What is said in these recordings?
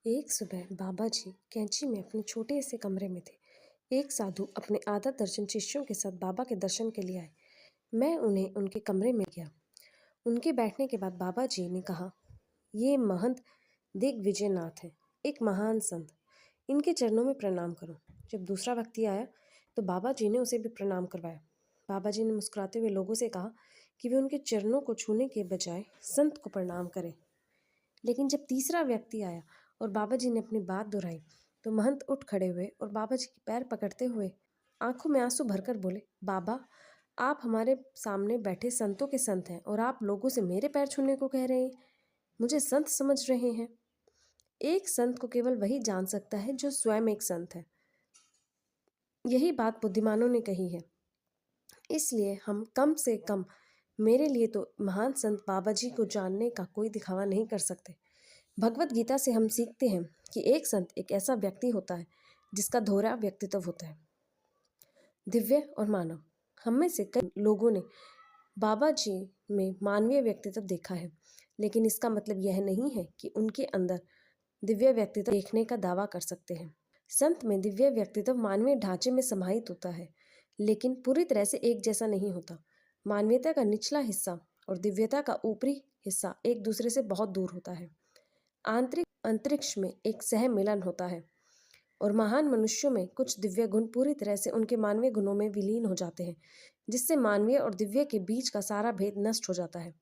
एक सुबह बाबा जी कैंची में अपने छोटे से कमरे में थे। एक साधु अपने आधा दर्जन शिष्यों के साथ बाबा के दर्शन के लिए आए। मैं उन्हें उनके कमरे में गया। उनके बैठने के बाद बाबा जी ने कहा, ये महंत दिग्विजय नाथ है, एक महान संत। इनके चरणों में प्रणाम करो। जब दूसरा व्यक्ति आया तो बाबा जी ने उसे भी प्रणाम करवाया। बाबा जी ने मुस्कुराते हुए लोगों से कहा कि वे उनके चरणों को छूने के बजाय संत को प्रणाम करें। लेकिन जब तीसरा व्यक्ति आया और बाबा जी ने अपनी बात दोहराई तो महंत उठ खड़े हुए और बाबा जी के पैर पकड़ते हुए आंखों में आंसू भरकर बोले, बाबा, आप हमारे सामने बैठे संतों के संत हैं और आप लोगों से मेरे पैर छूने को कह रहे हैं। मुझे संत समझ रहे हैं? एक संत को केवल वही जान सकता है जो स्वयं एक संत है। यही बात बुद्धिमानों ने कही है। इसलिए हम कम से कम मेरे लिए तो महान संत बाबा जी को जानने का कोई दिखावा नहीं कर सकते। भगवत गीता से हम सीखते हैं कि एक संत एक ऐसा व्यक्ति होता है जिसका दोहरा व्यक्तित्व होता है, दिव्य और मानव। हम में से कई लोगों ने बाबा जी में मानवीय व्यक्तित्व देखा है, लेकिन इसका मतलब यह नहीं है कि उनके अंदर दिव्य व्यक्तित्व देखने का दावा कर सकते हैं। संत में दिव्य व्यक्तित्व मानवीय ढांचे में समाहित होता है, लेकिन पूरी तरह से एक जैसा नहीं होता। मानवीयता का निचला हिस्सा और दिव्यता का ऊपरी हिस्सा एक दूसरे से बहुत दूर होता है। आंतरिक अंतरिक्ष में एक सह मिलन होता है और महान मनुष्यों में कुछ दिव्य गुण पूरी तरह से उनके मानवीय गुणों में विलीन हो जाते हैं, जिससे मानवीय और दिव्य के बीच का सारा भेद नष्ट हो जाता है।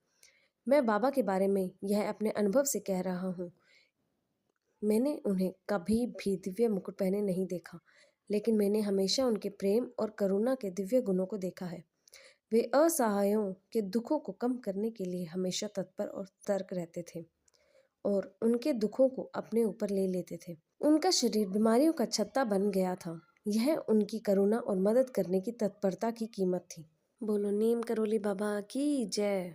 मैं बाबा के बारे में यह अपने अनुभव से कह रहा हूँ। मैंने उन्हें कभी भी दिव्य मुकुट पहने नहीं देखा, लेकिन मैंने हमेशा उनके प्रेम और करुणा के दिव्य गुणों को देखा है। वे असहायों के दुखों को कम करने के लिए हमेशा तत्पर और सतर्क रहते थे और उनके दुखों को अपने ऊपर ले लेते थे। उनका शरीर बीमारियों का छत्ता बन गया था। यह उनकी करुणा और मदद करने की तत्परता की कीमत थी। बोलो नीम करोली बाबा की जय।